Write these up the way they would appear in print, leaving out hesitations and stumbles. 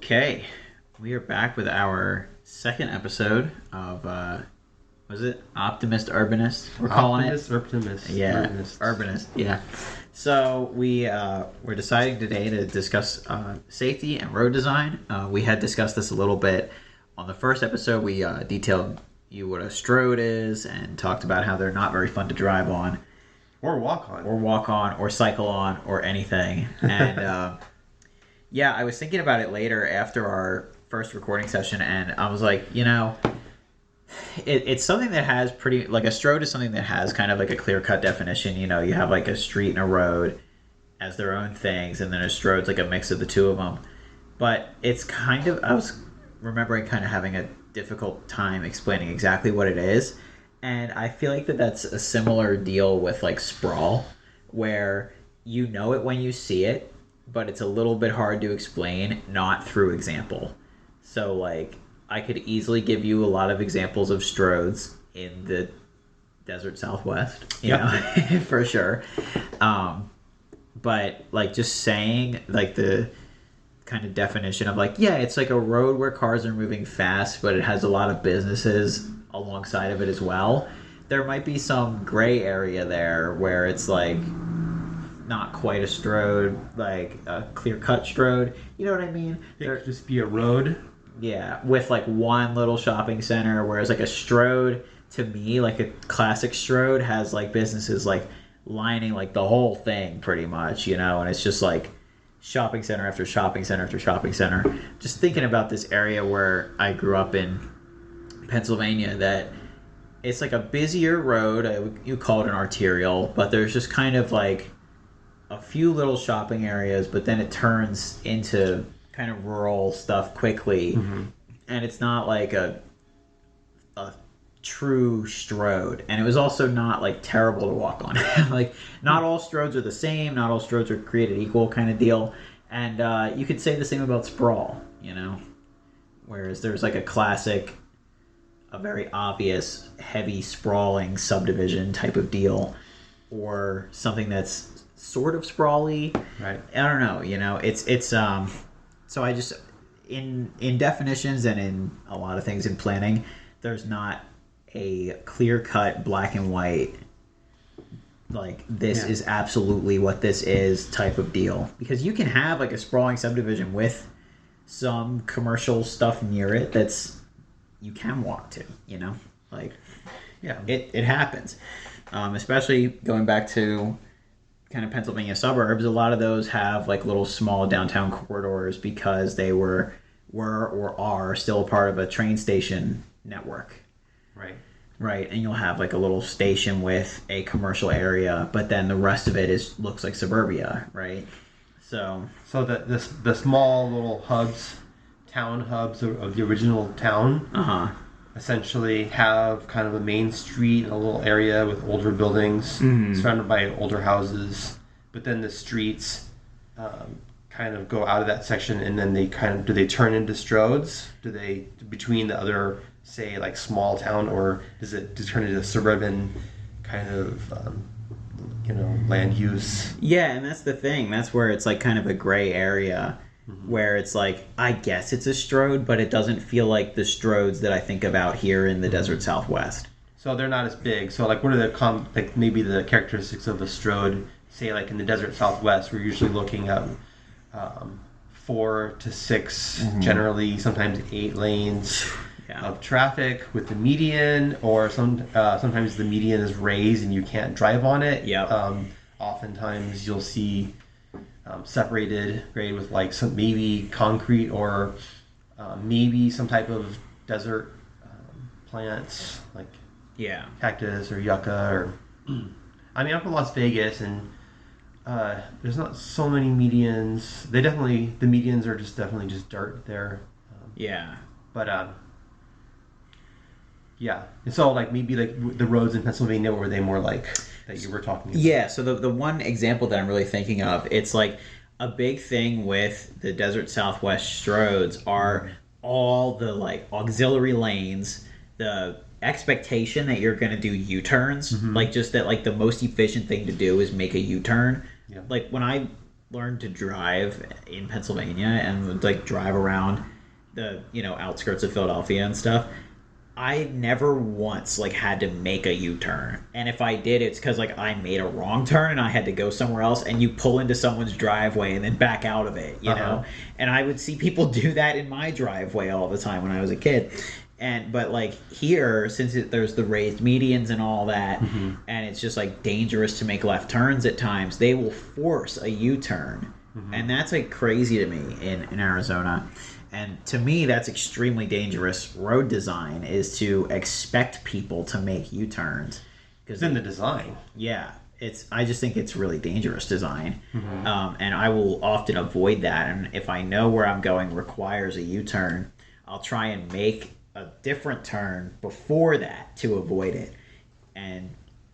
Okay, we are back with our second episode of, was it Optimist Urbanist? We're calling Optimist, Optimist, yeah, Urbanist. Urbanist, yeah. So we're deciding today to discuss safety and road design. We had discussed this a little bit on the first episode. We detailed you what a stroad is and talked about how they're not very fun to drive on, Or walk on. or cycle on, or anything. And yeah, I was thinking about it later after our first recording session, and I was like, it's something that has like a stroad is something that has kind of like a clear-cut definition. You know, you have like a street and a road as their own things, and then a stroad's like a mix of the two of them. But it's kind of, I was remembering kind of having a difficult time explaining exactly what it is. And I feel like that's a similar deal with like sprawl, where you know it when you see it, but it's a little bit hard to explain, not through example. So, like, I could easily give you a lot of examples of stroads in the desert Southwest, you know, for sure. But, like, just saying, like, the kind of definition of, like, yeah, it's like a road where cars are moving fast, but it has a lot of businesses alongside of it as well. There might be some gray area there where it's, like, not quite a stroad, like a clear-cut stroad. You know what I mean? It could just be a road. Yeah, with like one little shopping center, whereas like a stroad, to me, like a classic stroad has like businesses like lining like the whole thing pretty much, you know, and it's just like shopping center after shopping center after shopping center. Just thinking about this area where I grew up in Pennsylvania, that it's like a busier road. You call it an arterial, but there's just kind of like a few little shopping areas, but then it turns into kind of rural stuff quickly. Mm-hmm. And it's not like a true stroad, and it was also not like terrible to walk on. Like, not all stroads are the same, not all stroads are created equal, kind of deal. And you could say the same about sprawl, you know, whereas there's like a classic, a very obvious heavy sprawling subdivision type of deal, or something that's sort of sprawly. Right. I don't know, you know, it's so I just, in definitions and in a lot of things in planning, there's not a clear-cut black and white, like, this is absolutely what this is type of deal. Because you can have like a sprawling subdivision with some commercial stuff near it that's, you can walk to, you know, like, yeah, it happens. Especially going back to kind of Pennsylvania suburbs, a lot of those have like little small downtown corridors because they were or are still a part of a train station network. Right, and you'll have like a little station with a commercial area, but then the rest of it looks like suburbia, right? So the small little hubs, town hubs of the original town, essentially have kind of a main street, a little area with older buildings surrounded by older houses. But then the streets kind of go out of that section, and then they do they turn into stroads? Do they, between the other, say, like small town, or does it turn into suburban kind of land use? Yeah, and that's the thing. That's where it's like kind of a gray area. Where it's like, I guess it's a stroad, but it doesn't feel like the stroads that I think about here in the desert Southwest. So they're not as big. So like, what are the maybe the characteristics of a stroad? Say like in the desert Southwest, we're usually looking at 4 to 6, generally sometimes 8 lanes of traffic with the median, or sometimes the median is raised and you can't drive on it. Oftentimes you'll see separated grade with like some maybe concrete, or maybe some type of desert plants like cactus or yucca, or I mean, I'm in Las Vegas, and there's not so many medians. The medians are definitely just dirt there. But and so like maybe like the roads in Pennsylvania, were they more like that you were talking about? Yeah, so the one example that I'm really thinking of, it's like a big thing with the desert Southwest stroads are all the like auxiliary lanes, the expectation that you're going to do U-turns, like just that, like the most efficient thing to do is make a U-turn. Like when I learned to drive in Pennsylvania and would like drive around the outskirts of Philadelphia and stuff, I never once like had to make a U-turn. And if I did, it's because like I made a wrong turn and I had to go somewhere else. And you pull into someone's driveway and then back out of it, you know. And I would see people do that in my driveway all the time when I was a kid. But like here, since there's the raised medians and all that, and it's just like dangerous to make left turns at times, they will force a U-turn, and that's like crazy to me in Arizona. And to me, that's extremely dangerous road design, is to expect people to make U-turns. Because in the design. Yeah. I just think it's really dangerous design. And I will often avoid that. And if I know where I'm going requires a U-turn, I'll try and make a different turn before that to avoid it and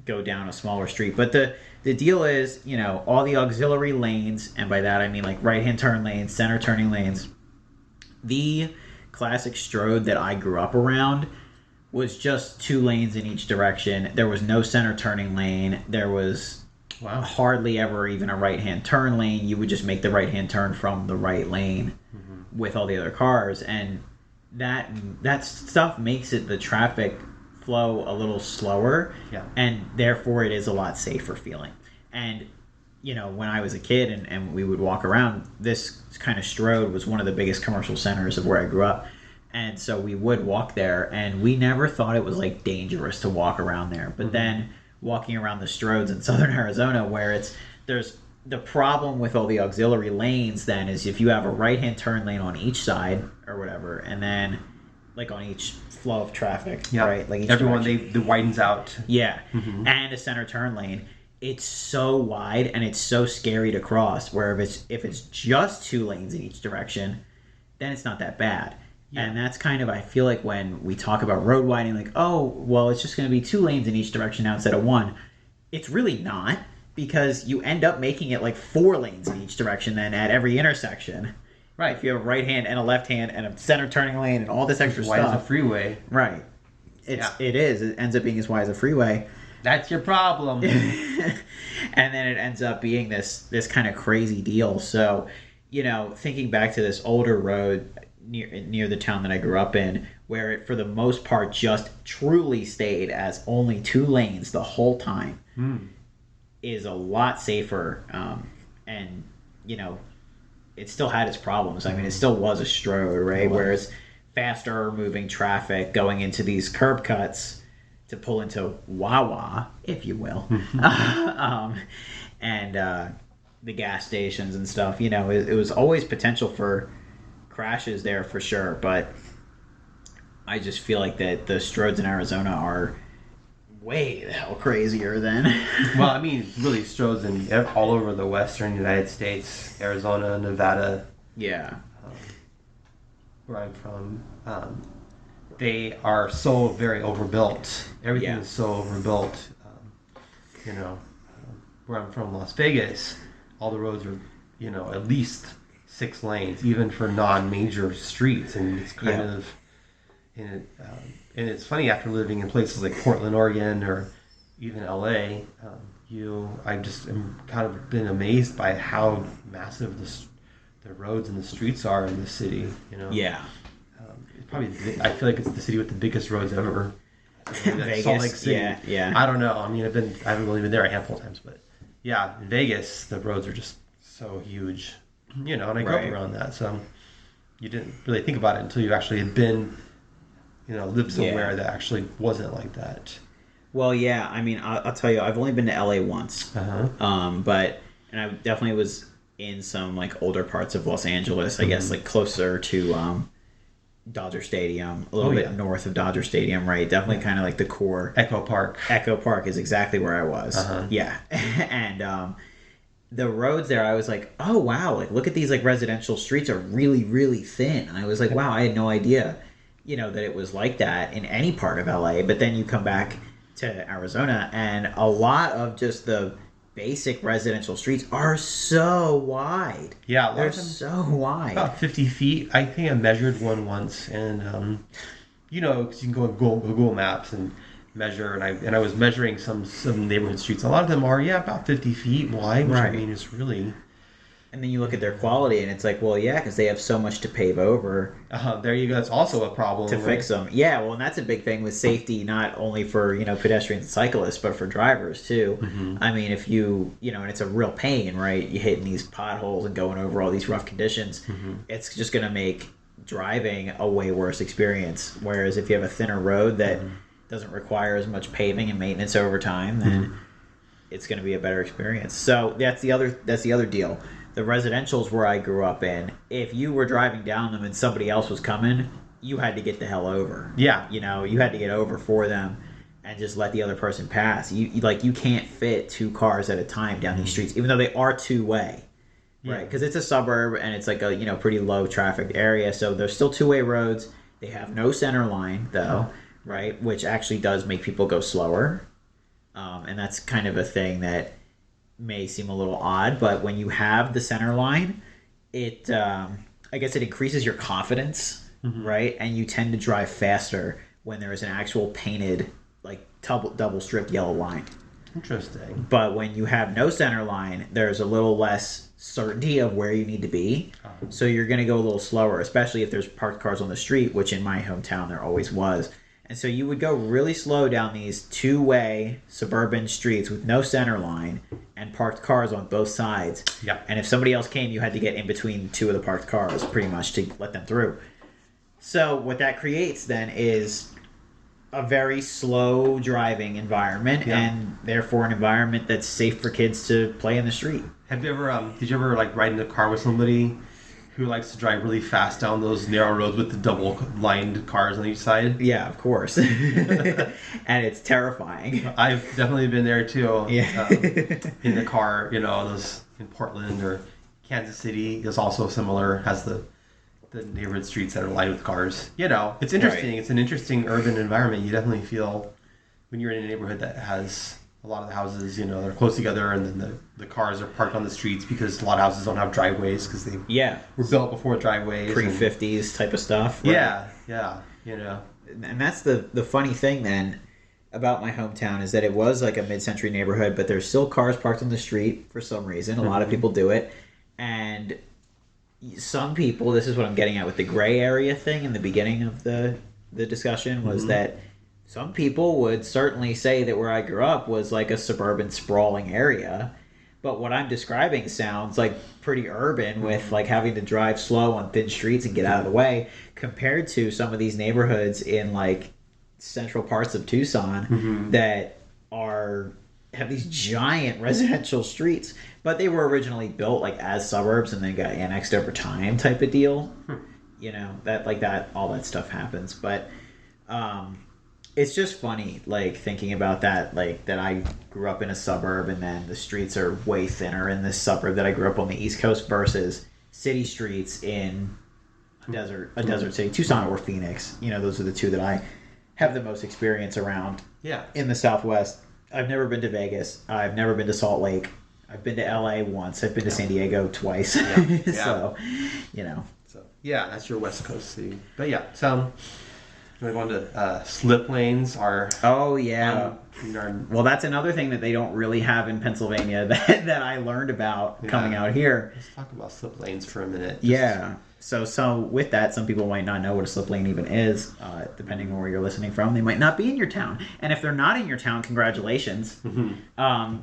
go down a smaller street. But the deal is, all the auxiliary lanes, and by that I mean like right-hand turn lanes, center turning lanes. The classic Strode that I grew up around was just 2 lanes in each direction. There was no center turning lane. There was hardly ever even a right-hand turn lane. You would just make the right-hand turn from the right lane with all the other cars. And that stuff makes it the traffic flow a little slower. Yeah. And therefore it is a lot safer feeling. And when I was a kid and we would walk around, this kind of Strode was one of the biggest commercial centers of where I grew up. And so we would walk there, and we never thought it was like dangerous to walk around there. But then walking around the Strodes in southern Arizona, where there's the problem with all the auxiliary lanes then is if you have a right-hand turn lane on each side or whatever, and then like on each flow of traffic, right? Like each everyone, they widens out. Yeah. And a center turn lane. It's so wide and it's so scary to cross, where if it's just 2 lanes in each direction, then it's not that bad. Yeah. And that's kind of, I feel like when we talk about road widening, like, oh, well, it's just going to be 2 lanes in each direction now instead of 1. It's really not, because you end up making it like 4 lanes in each direction then at every intersection. Right. If you have a right hand and a left hand and a center turning lane and all this extra stuff. Wide as a freeway. Right. It is. It ends up being as wide as a freeway. That's your problem. And then it ends up being this kind of crazy deal. So, thinking back to this older road near the town that I grew up in, where it for the most part just truly stayed as only 2 lanes the whole time, is a lot safer. And it still had its problems. I mean, it still was a Strode, right? Whereas faster moving traffic going into these curb cuts to pull into Wawa, if you will, and the gas stations and stuff. It was always potential for crashes there for sure. But I just feel like that the Strodes in Arizona are way the hell crazier than. Well, I mean, really, Strodes in all over the western United States, Arizona, Nevada. Yeah. Where I'm from. They are so very overbuilt. Everything is so overbuilt. Where I'm from, Las Vegas, all the roads are, at least 6 lanes, even for non-major streets, and it's kind of, and it's funny, after living in places like Portland, Oregon, or even LA, I just am kind of been amazed by how massive the roads and the streets are in this city. Yeah. Probably, I feel like it's the city with the biggest roads ever. Vegas, Salt Lake City. Yeah. I don't know. I mean, I haven't really been there a handful of times, but yeah, in Vegas, the roads are just so huge. And I grew up around that, so you didn't really think about it until you actually had been, lived somewhere that actually wasn't like that. Well, yeah. I mean, I'll tell you, I've only been to LA once, but I definitely was in some like older parts of Los Angeles. I guess like closer to Dodger Stadium, a little bit north of Dodger Stadium, right? Definitely kind of like the core. Echo Park. Echo Park is exactly where I was. Yeah. And the roads there, I was like, oh, wow, like look at these like residential streets are really, really thin. And I was like, wow, I had no idea, that it was like that in any part of LA. But then you come back to Arizona and a lot of just the basic residential streets are so wide. Yeah, they're so wide. About 50 feet. I think I measured one once, and because you can go on Google Maps and measure, and I was measuring some neighborhood streets. A lot of them are about 50 feet wide, which I mean is really And then you look at their quality, and it's like, well, yeah, because they have so much to pave over. There you go. That's also a problem to fix them. Yeah, well, and that's a big thing with safety, not only for pedestrians and cyclists, but for drivers too. I mean, if and it's a real pain, right? You hitting these potholes and going over all these rough conditions. It's just going to make driving a way worse experience. Whereas if you have a thinner road that doesn't require as much paving and maintenance over time, then it's going to be a better experience. So that's the other deal. The residentials where I grew up in, if you were driving down them and somebody else was coming, you had to get the hell over. Yeah. You had to get over for them and just let the other person pass. You can't fit 2 cars at a time down these streets, even though they are two-way. Yeah. Right? Because it's a suburb and it's like a pretty low traffic area, so there's still two-way roads. They have no center line though, right? Which actually does make people go slower. And that's kind of a thing that may seem a little odd, but when you have the center line, it I guess it increases your confidence, right? And you tend to drive faster when there is an actual painted, like double stripped yellow line. Interesting. But when you have no center line, there's a little less certainty of where you need to be. So you're going to go a little slower, especially if there's parked cars on the street, which in my hometown there always was. And so you would go really slow down these two-way suburban streets with no center line and parked cars on both sides. Yeah. And if somebody else came, you had to get in between 2 of the parked cars pretty much to let them through. So what that creates then is a very slow driving environment, and therefore an environment that's safe for kids to play in the street. Have you ever, did you ever like ride in a car with somebody who likes to drive really fast down those narrow roads with the double lined cars on each side? Yeah, of course. And it's terrifying. I've definitely been there too. Yeah. In the car, those in Portland or Kansas City is also similar, has the neighborhood streets that are lined with cars. It's interesting. Right. It's an interesting urban environment. You definitely feel when you're in a neighborhood that has a lot of the houses, they're close together, and then the cars are parked on the streets because a lot of houses don't have driveways because they were built before driveways. Pre-50s type of stuff. Right? Yeah. And that's the funny thing then about my hometown is that it was like a mid-century neighborhood, but there's still cars parked on the street for some reason. A lot of people do it. And some people, this is what I'm getting at with the gray area thing in the beginning of the discussion, was that some people would certainly say that where I grew up was like a suburban sprawling area. But what I'm describing sounds like pretty urban with like having to drive slow on thin streets and get out of the way compared to some of these neighborhoods in like central parts of Tucson that have these giant residential streets. But they were originally built like as suburbs and then got annexed over time type of deal. That all that stuff happens. But it's just funny, like, thinking about that, like, that I grew up in a suburb and then the streets are way thinner in this suburb that I grew up on the East Coast versus city streets in a desert city, Tucson or Phoenix. Those are the two that I have the most experience around in the Southwest. I've never been to Vegas. I've never been to Salt Lake. I've been to LA once. I've been to San Diego twice. So, So, that's your West Coast city. But so... Move on to slip lanes are... Oh, yeah. Well, that's another thing that they don't really have in Pennsylvania that I learned about coming out here. Let's talk about slip lanes for a minute. So with that, some people might not know what a slip lane even is, depending on where you're listening from. They might not be in your town. And if they're not in your town, congratulations.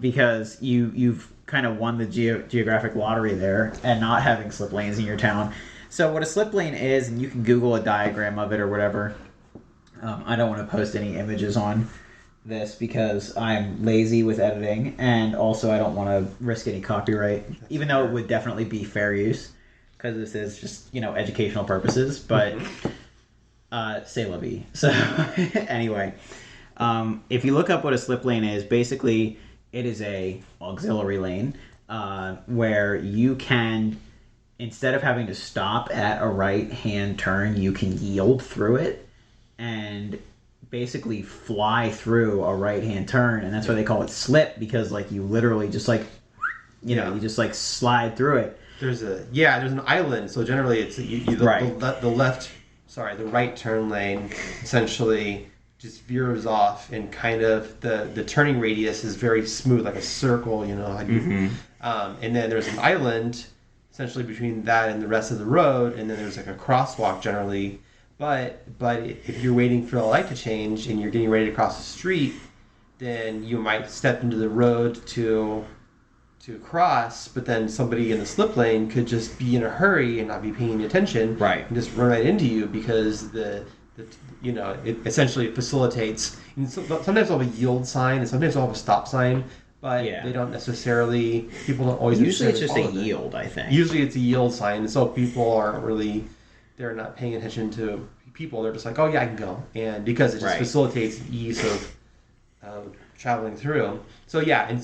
Because you've kind of won the geographic lottery there and not having slip lanes in your town. So what a slip lane is, and you can Google a diagram of it or whatever. I don't want to post any images on this because I'm lazy with editing, and also I don't want to risk any copyright, even though it would definitely be fair use because this is just, educational purposes, but c'est la vie. So anyway, if you look up what a slip lane is, basically it is a auxiliary lane where you can, instead of having to stop at a right-hand turn, you can yield through it and basically fly through a right-hand turn, and that's why they call it slip, because like you literally just like you just like slide through it. There's an island, so generally it's the right turn lane essentially just veers off, and kind of the turning radius is very smooth, like a circle, and then there's an island essentially between that and the rest of the road, and then there's like a crosswalk generally. But if you're waiting for the light to change and you're getting ready to cross the street, then you might step into the road to cross, but then somebody in the slip lane could just be in a hurry and not be paying attention, right, and just run right into you because the it essentially facilitates. And sometimes they'll have a yield sign, and sometimes they'll have a stop sign, but they don't necessarily. People don't always. Usually, it's just a yield. I think. Usually, it's a yield sign, and so people aren't really. They're not paying attention to people. They're just like, oh yeah, I can go, and because it just facilitates the ease of traveling through. So yeah, and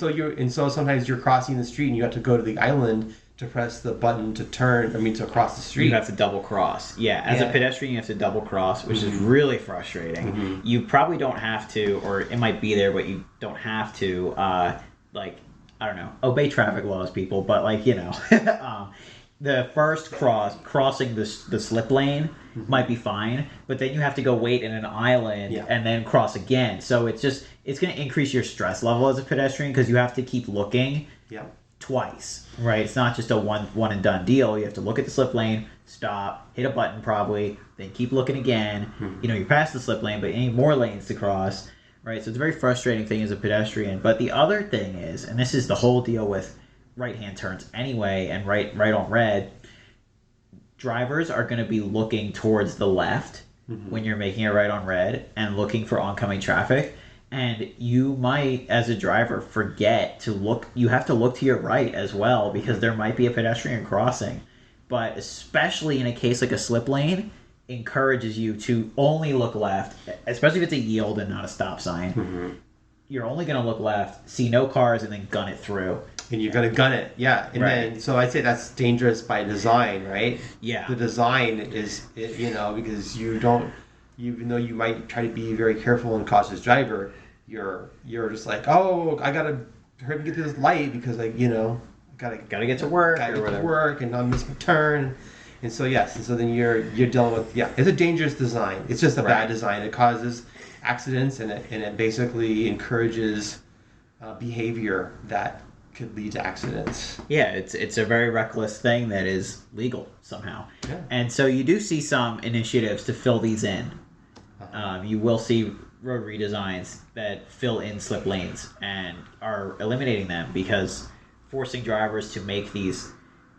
so sometimes you're crossing the street and you have to go to the island to press the button to to cross the street. You have to double cross. Yeah, as a pedestrian, you have to double cross, which is really frustrating. Mm-hmm. You probably don't have to, or it might be there, but you don't have to, like, I don't know, obey traffic laws, people, but like, the first crossing the slip lane might be fine, but then you have to go wait in an island and then cross again. So it's going to increase your stress level as a pedestrian because you have to keep looking twice, right? It's not just a one and done deal. You have to look at the slip lane, stop, hit a button probably, then keep looking again. You're past the slip lane, but you need more lanes to cross, right? So it's a very frustrating thing as a pedestrian. But the other thing is, and this is the whole deal with right-hand turns anyway, and right on red, drivers are going to be looking towards the left when you're making a right on red and looking for oncoming traffic, and you might, as a driver, forget to look. You have to look to your right as well because there might be a pedestrian crossing. But especially in a case like a slip lane, encourages you to only look left, especially if it's a yield and not a stop sign. You're only going to look left, see no cars, and then gun it through. And you're going to gun it, yeah. And then, so I'd say that's dangerous by design, right? Yeah. The design is, because you don't, even though you might try to be very careful and cautious driver, you're just like, oh, I got to hurry and get to this light because, gotta get to work. Gotta get to work and not miss my turn. And so, yes, and so then you're dealing with, it's a dangerous design. It's just a bad design. It causes accidents and it basically encourages behavior that could lead to accidents. Yeah, it's a very reckless thing that is legal somehow. Yeah. And so you do see some initiatives to fill these in. You will see road redesigns that fill in slip lanes and are eliminating them because forcing drivers to make these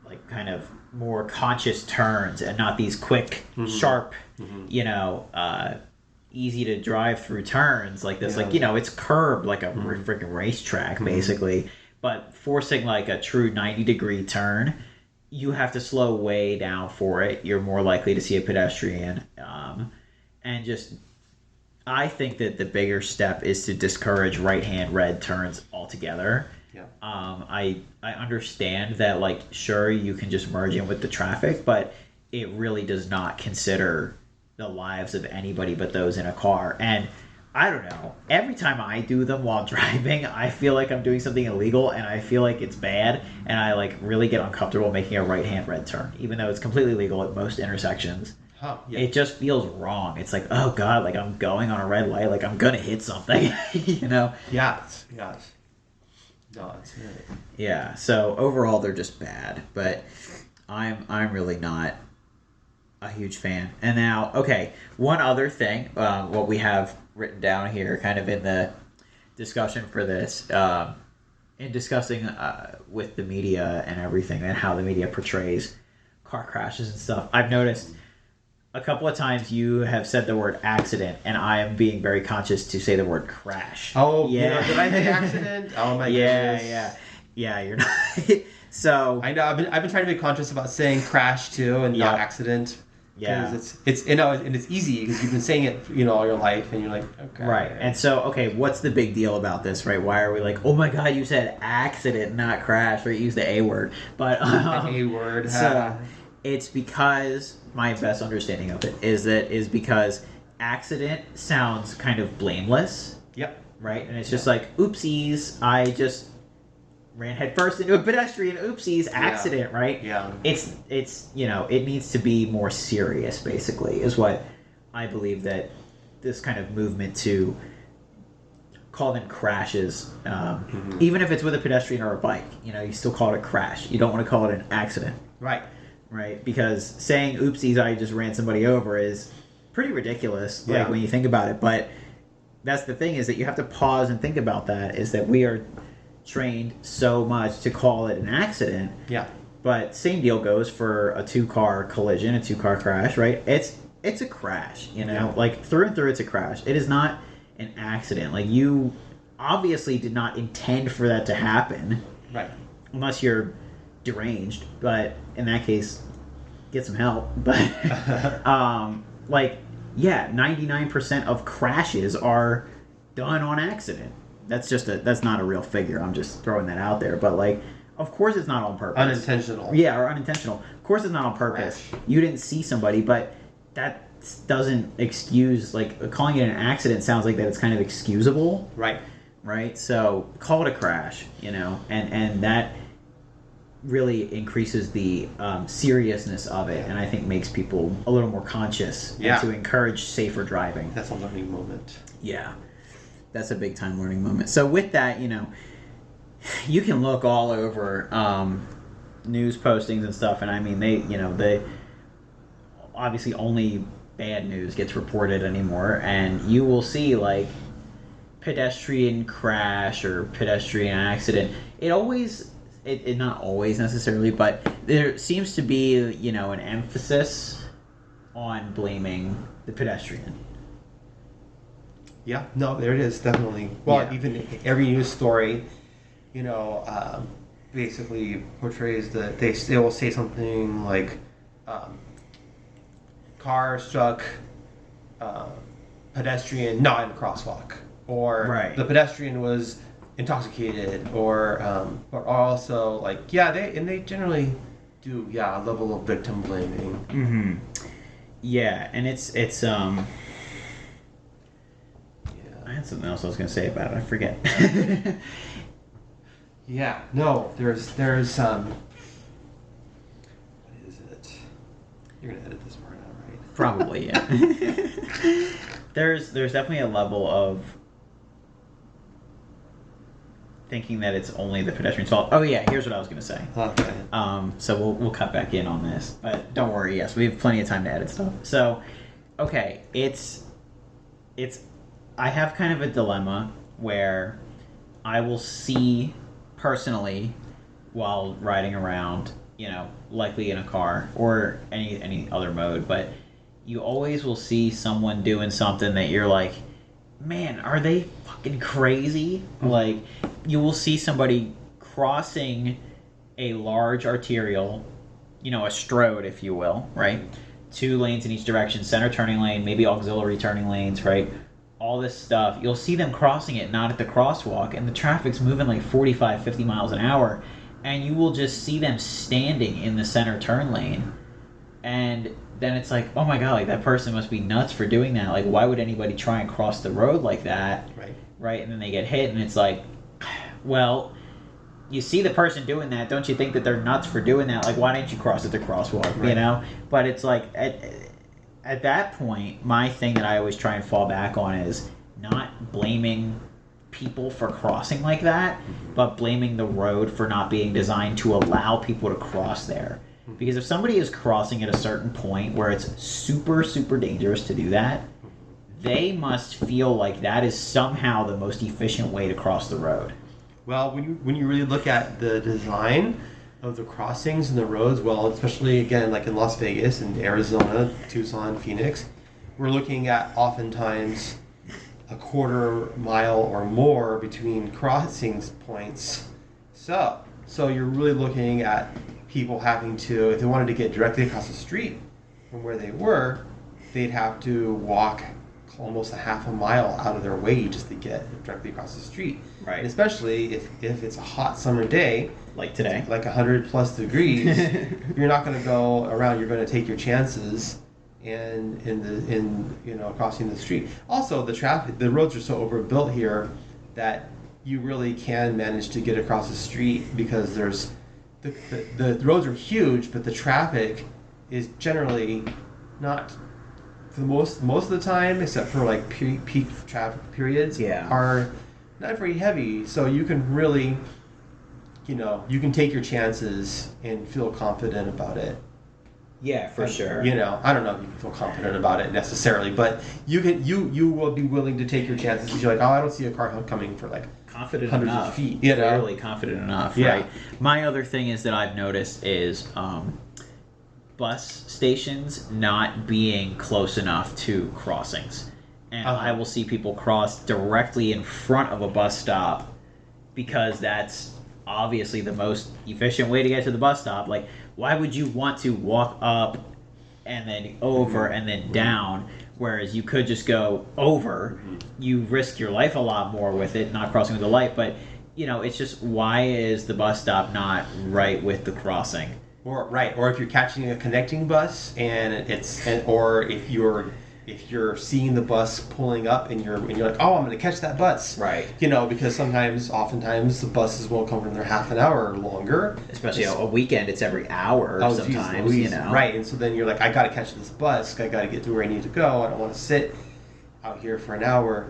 like kind of more conscious turns and not these quick, sharp, easy to drive through turns like this. It's curved like a freaking racetrack basically. But forcing like a true 90-degree turn, you have to slow way down for it. You're more likely to see a pedestrian. I think that the bigger step is to discourage right-hand red turns altogether. Yeah. I understand that, like, sure, you can just merge in with the traffic, but it really does not consider the lives of anybody but those in a car. And I don't know. Every time I do them while driving, I feel like I'm doing something illegal, and I feel like it's bad, and I like really get uncomfortable making a right-hand red turn, even though it's completely legal at most intersections. It just feels wrong. It's like, oh god, like I'm going on a red light, like I'm gonna hit something, Yes. No, it's right. Yeah. So overall, they're just bad, but I'm really not a huge fan. And now, okay, one other thing, what we have written down here kind of in the discussion for this, in discussing with the media and everything and how the media portrays car crashes and stuff, I've noticed a couple of times you have said the word accident, and I am being very conscious to say the word crash. Oh, yeah. Did I say accident? Oh my goodness. Yeah, you're not. So I know I've been trying to be conscious about saying crash too and not accident. Yeah, because it's and it's easy because you've been saying it all your life and you're like, okay, right. And so, okay, what's the big deal about this, right? Why are we like, oh my god, you said accident, not crash, right? You use the A word, but A word. So it's because my best understanding of it is because accident sounds kind of blameless. Yep. Right, and it's just like, oopsies, I just ran headfirst into a pedestrian, oopsies, accident, right? Yeah. It's it needs to be more serious, basically, is what I believe that this kind of movement to call them crashes, even if it's with a pedestrian or a bike, you still call it a crash. You don't want to call it an accident. Right, because saying oopsies, I just ran somebody over is pretty ridiculous, like when you think about it. But that's the thing, is that you have to pause and think about that, is that we are trained so much to call it an accident. Yeah. But same deal goes for a 2-car collision, a 2-car crash, right? It's a crash, you know? Yeah. Like, through and through, it's a crash. It is not an accident. Like, you obviously did not intend for that to happen. Right. Unless you're deranged, but in that case, get some help. But, 99% of crashes are done on accident. That's not a real figure. I'm just throwing that out there. But, like, of course it's not on purpose. Unintentional. Yeah, or unintentional. Of course it's not on purpose. Crash. You didn't see somebody, but that doesn't excuse, like, calling it an accident sounds like that it's kind of excusable. Right? So call it a crash, you know, and that really increases the seriousness of it, and I think makes people a little more conscious and to encourage safer driving. That's a learning moment. Yeah, that's a big time learning moment. So with that, you know, you can look all over news postings and stuff, and I mean, they obviously only bad news gets reported anymore, and you will see, like, pedestrian crash or pedestrian accident. It not always necessarily, but there seems to be, you know, an emphasis on blaming the pedestrian. Yeah, no, there it is, definitely. Well, even every news story, you know, basically portrays that they will say something like, car struck pedestrian not in crosswalk, or the pedestrian was intoxicated, or also, like, they generally do a level of victim blaming. Yeah, and it's I had something else I was going to say about it. I forget. No, there's what is it? You're going to edit this part out, right? Probably, yeah. There's definitely a level of thinking that it's only the pedestrian's fault. Oh yeah, here's what I was going to say. Okay. So we'll cut back in on this, but don't worry. Yes, we have plenty of time to edit stuff. So, okay, it's I have kind of a dilemma where I will see personally while riding around, you know, likely in a car or any other mode, but you always will see someone doing something that you're like, man, are they fucking crazy? Like, you will see somebody crossing a large arterial, you know, a strode, if you will, right? 2 lanes in each direction, center turning lane, maybe auxiliary turning lanes, right? All this stuff. You'll see them crossing it, not at the crosswalk, and the traffic's moving like 45, 50 miles an hour, and you will just see them standing in the center turn lane. And then it's like, oh my god, like, that person must be nuts for doing that. Like, why would anybody try and cross the road like that? Right? And then they get hit, and it's like, well, you see the person doing that, don't you think that they're nuts for doing that? Like, why didn't you cross at the crosswalk, you know? But it's like, at that point, my thing that I always try and fall back on is not blaming people for crossing like that, but blaming the road for not being designed to allow people to cross there. Because if somebody is crossing at a certain point where it's super, super dangerous to do that, they must feel like that is somehow the most efficient way to cross the road. Well, when you really look at the design of the crossings and the roads, well, especially, again, like in Las Vegas and Arizona, Tucson, Phoenix, we're looking at oftentimes a quarter mile or more between crossings points. So you're really looking at people having to, if they wanted to get directly across the street from where they were, they'd have to walk almost a half a mile out of their way just to get directly across the street. Right. And especially if it's a hot summer day, like today, like 100 plus degrees, you're not going to go around. You're going to take your chances in crossing the street. Also, the roads are so overbuilt here that you really can manage to get across the street because there's the roads are huge, but the traffic is generally not, for the most of the time, except for like peak traffic periods, are not very heavy. So you can really you can take your chances and feel confident about it. Yeah, for sure. I don't know if you can feel confident about it necessarily, but you will be willing to take your chances because you're like, oh, I don't see a car coming for like confident hundreds enough, of feet. Really confident enough, yeah. Right? My other thing is that I've noticed is bus stations not being close enough to crossings. And I will see people cross directly in front of a bus stop because that's obviously the most efficient way to get to the bus stop. Like, why would you want to walk up and then over and then down, whereas you could just go over? You risk your life a lot more with it, not crossing with the light. But, it's just, why is the bus stop not right with the crossing? Or if you're catching a connecting bus or if you're seeing the bus pulling up and you're like, oh, I'm going to catch that bus. Right. Because oftentimes the buses won't come from there half an hour or longer. Especially a weekend, it's every hour sometimes, Right, and so then you're like, I got to catch this bus. I got to get to where I need to go. I don't want to sit out here for an hour.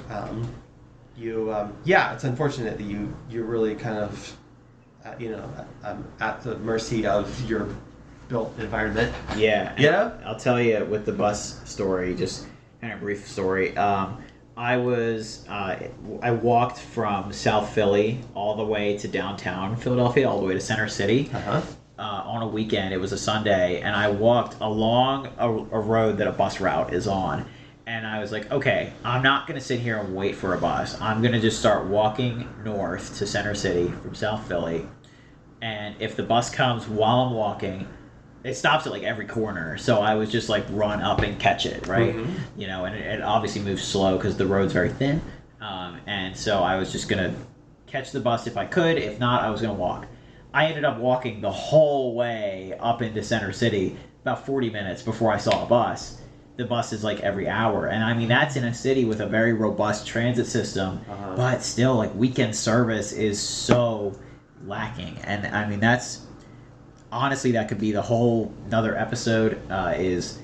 It's unfortunate that you're really kind of, at the mercy of your built environment. Yeah. I'll tell you with the bus story, just kind of brief story. I walked from South Philly all the way to downtown Philadelphia, all the way to Center City. On a weekend. It was a Sunday, and I walked along a road that a bus route is on. And I was like, okay, I'm not going to sit here and wait for a bus. I'm going to just start walking north to Center City from South Philly. And if the bus comes while I'm walking, it stops at like every corner. So I was just like run up and catch it, right? And it obviously moves slow because the road's very thin. And so I was just going to catch the bus if I could. If not, I was going to walk. I ended up walking the whole way up into Center City, about 40 minutes before I saw a bus. The bus is like every hour. And I mean, that's in a city with a very robust transit system. But still, like, weekend service is so lacking. And I mean, that's honestly, that could be the whole another episode, is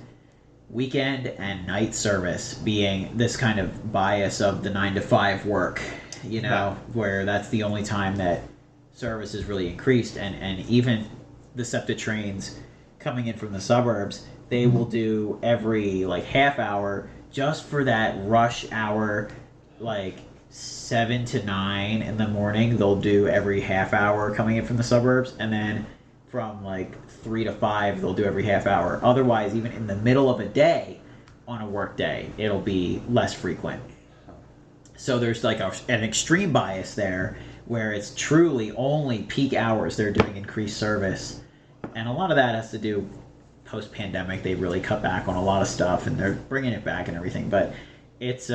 weekend and night service being this kind of bias of the 9-to-5 work, where that's the only time that service is really increased. And even the SEPTA trains coming in from the suburbs, they will do every like half hour just for that rush hour, like 7 to 9 in the morning. They'll do every half hour coming in from the suburbs, and then from like 3 to 5 they'll do every half hour. Otherwise, even in the middle of a day on a work day, it'll be less frequent. So there's like an extreme bias there where it's truly only peak hours they're doing increased service. And a lot of that has to do post-pandemic. They really cut back on a lot of stuff, and they're bringing it back and everything. But it's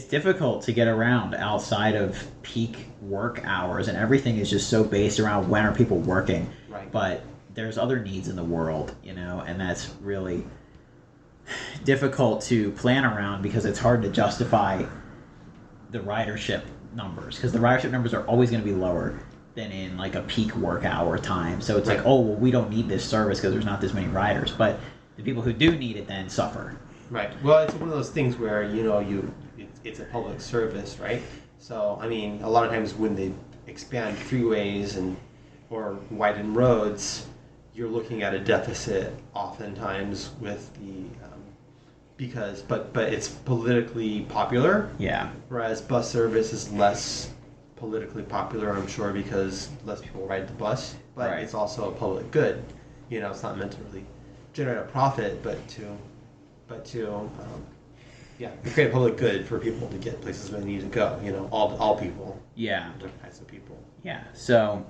difficult to get around outside of peak work hours, and everything is just so based around when are people working. Right. But there's other needs in the world, and that's really difficult to plan around because it's hard to justify the ridership numbers, because the ridership numbers are always going to be lower than in like a peak work hour time. So it's like, oh, well, we don't need this service because there's not this many riders. But the people who do need it then suffer. Right. Well, it's one of those things where, it's a public service, right? So, I mean, a lot of times when they expand freeways or widen roads, you're looking at a deficit oftentimes with the but it's politically popular. Yeah. Whereas bus service is less politically popular, I'm sure, because less people ride the bus. But It's also a public good. It's not meant to really generate a profit, but to create a public good for people to get places where they need to go. All people. Yeah. Different types of people. Yeah. So,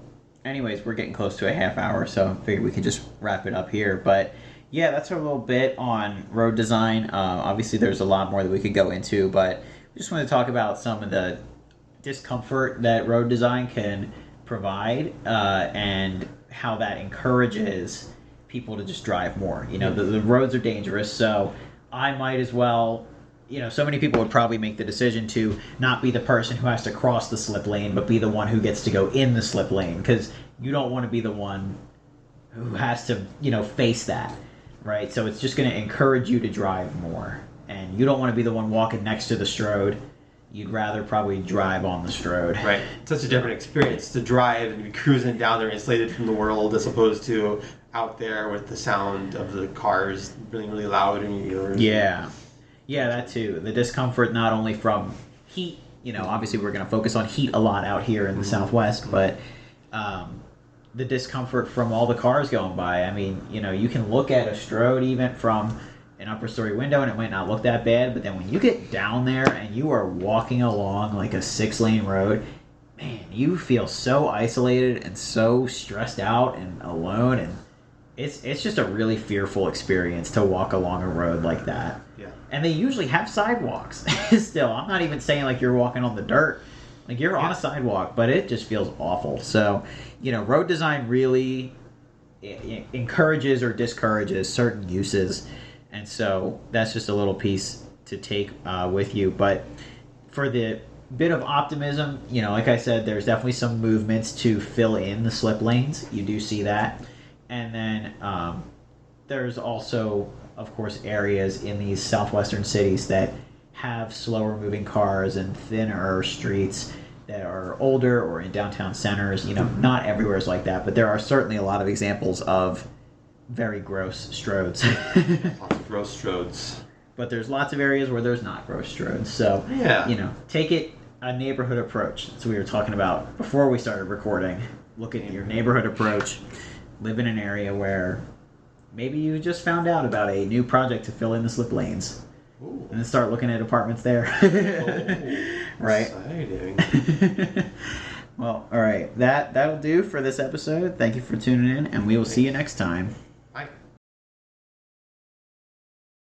anyways, we're getting close to a half hour, so I figured we could just wrap it up here. But yeah, that's a little bit on road design. Obviously, there's a lot more that we could go into, but we just want to talk about some of the discomfort that road design can provide, and how that encourages people to just drive more. The roads are dangerous, so I might as well, so many people would probably make the decision to not be the person who has to cross the slip lane, but be the one who gets to go in the slip lane, because you don't want to be the one who has to, face that, right? So it's just going to encourage you to drive more, and you don't want to be the one walking next to the strode, you'd rather probably drive on the Strode. Right. Such a different experience to drive and be cruising down there insulated from the world as opposed to out there with the sound of the cars being really loud in your ears. Yeah. Yeah, that too. The discomfort not only from heat, obviously we're going to focus on heat a lot out here in the Southwest, but the discomfort from all the cars going by. I mean, you can look at a Strode even from an upper story window and it might not look that bad, but then when you get down there and you are walking along like a 6-lane road, man, you feel so isolated and so stressed out and alone, and it's just a really fearful experience to walk along a road like that. Yeah. And they usually have sidewalks still. I'm not even saying like you're walking on the dirt. Like you're on a sidewalk, but it just feels awful. So, road design really encourages or discourages certain uses. And so that's just a little piece to take with you. But for the bit of optimism, like I said, there's definitely some movements to fill in the slip lanes. You do see that. And then there's also, of course, areas in these southwestern cities that have slower moving cars and thinner streets that are older, or in downtown centers. Not everywhere is like that, but there are certainly a lot of examples of very gross Strodes. Lots of gross Strodes. But there's lots of areas where there's not gross Strodes. So, take it a neighborhood approach. That's what we were talking about before we started recording. Look at your neighborhood approach. Live in an area where maybe you just found out about a new project to fill in the slip lanes. Ooh. And then start looking at apartments there. Right? Exciting. Well, all right. That'll do for this episode. Thank you for tuning in, and we will see you next time.